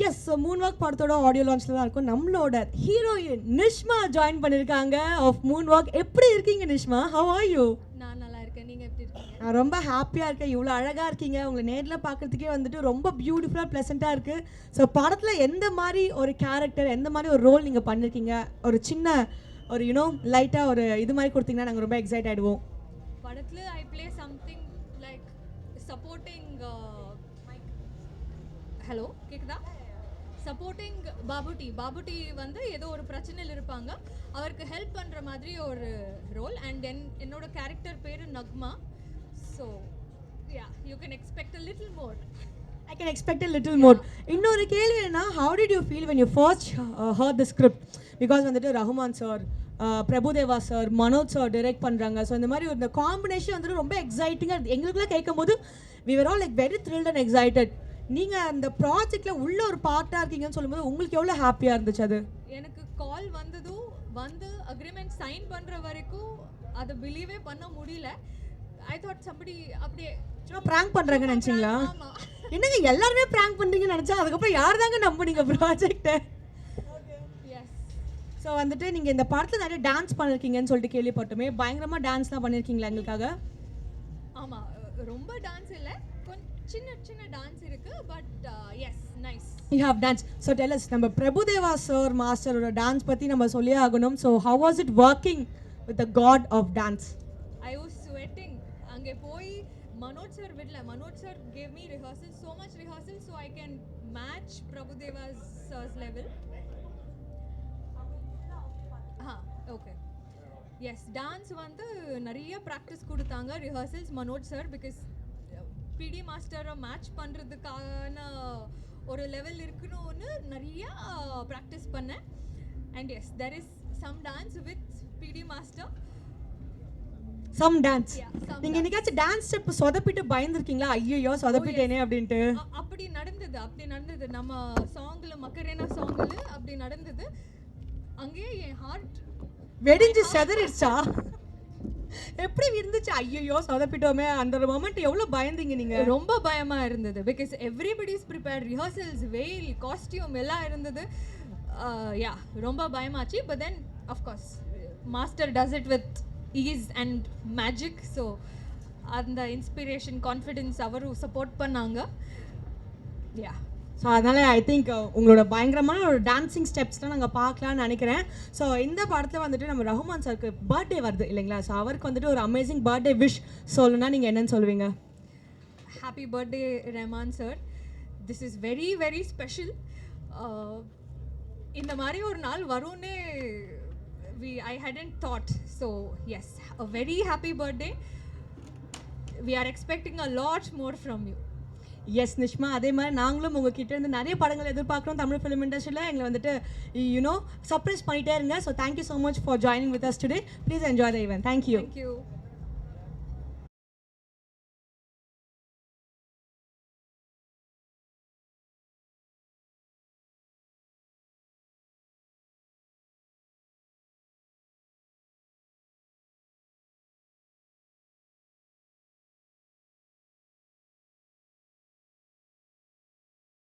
Yes so Moon walk படத்தோட audio லான்ச்சில் தான் இருக்கும். நம்மளோட ஹீரோயின் நிஷ்மா ஜாயின் பண்ணியிருக்காங்க ஆஃப் மூன் வாக். எப்படி இருக்கீங்க நிஷ்மா? How are you? நான் நல்லா இருக்கேன். நீங்கள் எப்படி இருக்கீங்க? நான் ரொம்ப ஹாப்பியாக இருக்கேன். இவ்வளோ அழகாக இருக்கீங்க. உங்களை நேரில் பார்க்குறதுக்கே வந்துட்டு ரொம்ப பியூட்டிஃபுல்லாக ப்ளசண்ட்டாக இருக்குது. ஸோ படத்தில் எந்த மாதிரி ஒரு கேரக்டர், எந்த மாதிரி ஒரு ரோல் நீங்கள் பண்ணியிருக்கீங்க? ஒரு சின்ன ஒரு லைட்டாக ஒரு இது மாதிரி கொடுத்தீங்கன்னா நாங்கள் ரொம்ப எக்ஸைட் ஆகிடுவோம். படத்தில் ஐ play something like supporting hello கேக்குதா? சப்போர்ட்டிங் பாபுட்டி வந்து ஏதோ ஒரு பிரச்சனையில் இருப்பாங்க, அவருக்கு ஹெல்ப் பண்ணுற மாதிரி ஒரு ரோல். அண்ட் தென் என்னோட கேரக்டர் பேர் Nagma. So yeah, you can expect a little more. I can expect a little more. இன்னொரு கேள்வி என்ன, how did you feel when you first heard the script? Because வந்துட்டு Rahman sir, Prabhudeva sir, Manoj sir direct பண்ணுறாங்க. So இந்த மாதிரி ஒரு combination வந்துட்டு ரொம்ப எக்ஸைட்டிங்காக எங்களுக்குலாம் கேட்கும் போது we were all like very thrilled and excited. நீங்கள் அந்த ப்ராஜெக்டில் உள்ள ஒரு பார்ட்டாக இருக்கீங்கன்னு சொல்லும்போது உங்களுக்கு எவ்வளோ ஹாப்பியாக இருந்துச்சு? அது எனக்கு கால் வந்து அக்ரிமெண்ட் சைன் பண்ணுற வரைக்கும் அதை பிலீவே பண்ண முடியல. ஐ தாட் சம்படி அப்படியே ப்ராங்க் பண்ணுறாங்கன்னு நினச்சிங்களா? என்னங்க எல்லாருமே ப்ராங்க் பண்ணுறீங்கன்னு நினச்சா அதுக்கப்புறம் யார் தாங்க நம்பினீங்க ப்ராஜெக்டை? எஸ். ஸோ வந்துட்டு நீங்கள் இந்த படத்தில் நிறைய டான்ஸ் பண்ணியிருக்கீங்கன்னு சொல்லிட்டு கேள்விப்பட்டோமே, பயங்கரமாக டான்ஸ்லாம் பண்ணியிருக்கீங்களா எங்களுக்காக? ஆமாம், ரொம்ப டான்ஸ் இல்லை, கொஞ்சம் சின்ன டான்ஸ் இருக்கு. But yes, nice. You have dance. So tell us, நம்ம பிரபுதேவா சார் மாஸ்டரோட டான்ஸ் பற்றி நம்ம சொல்லியே ஆகணும். So how was it working with the god of dance? I was sweating. அங்கே போய் மனோஜ் சார் விடல. Manoj sir gave me rehearsal, so much rehearsal, so I can match Prabhudeva sir's level. Okay. Yes, dance வந்து நிறைய practice கொடுத்தாங்க, rehearsals Manoj sir. Because பிடி மாஸ்டரை match பண்ணுறதுக்கான ஒரு level இருக்கணும்னு நிறையா ப்ராக்டிஸ் பண்ணேன். And yes, there is some dance with PD master. Some dance. நீங்கள் என்னைக்காச்சும் டான்ஸ் ஸ்டெப் சொதப்பிட்டு பயந்துருக்கீங்களா? ஐயோ சொதப்பிட்டேனே அப்படின்ட்டு? அப்படி நடந்தது. நம்ம சாங்கில், மக்கரேனா சாங்கில் அப்படி நடந்தது. அங்கேயே என் ஹார்ட் வெடிஞ்சு செதறிடுச்சா? எப்படி இருந்துச்சு? ஐயோ சொதப்பிட்டோமே, அந்த ஒரு மொமெண்ட் எவ்வளோ பயந்தீங்க நீங்கள்? ரொம்ப பயமாக இருந்தது. Because everybody is prepared, rehearsals, வெயில், காஸ்டியூம் எல்லாம் இருந்தது. யா, ரொம்ப பயமாச்சு. But then of course master does it with ease and magic. So அந்த இன்ஸ்பிரேஷன், கான்ஃபிடென்ஸ் அவரும் சப்போர்ட் பண்ணாங்க. யா, ஸோ அதனால் ஐ திங்க் உங்களோட பயங்கரமான ஒரு டான்ஸிங் ஸ்டெப்ஸ்லாம் நாங்கள் பார்க்கலான்னு நினைக்கிறேன். ஸோ இந்த படத்தில் வந்துட்டு நம்ம ரஹ்மான் சாருக்கு பர்த்டே வருது இல்லைங்களா? ஸோ அவருக்கு வந்துட்டு ஒரு அமேசிங் பர்த்டே விஷ் சொல்லணும்னா நீங்கள் என்னன்னு சொல்லுவீங்க? Happy birthday Rahman sir. This is very very special. இந்த மாதிரி ஒரு நாள் வரும்னே I hadn't thought. So yes, a very happy birthday. We are expecting a lot more from you. Yes Nishma, அதே மாதிரி நாங்களும் உங்ககிட்ட இருந்து நிறைய படங்கள் எதிர்பார்க்குறோம். தமிழ் ஃபிலிம் இண்டஸ்ட்ரியில் எங்களை வந்துட்டு சர்ப்ரைஸ் பண்ணிட்டே இருங்க. So thank you so much for joining with us today. Please enjoy the event. Thank you.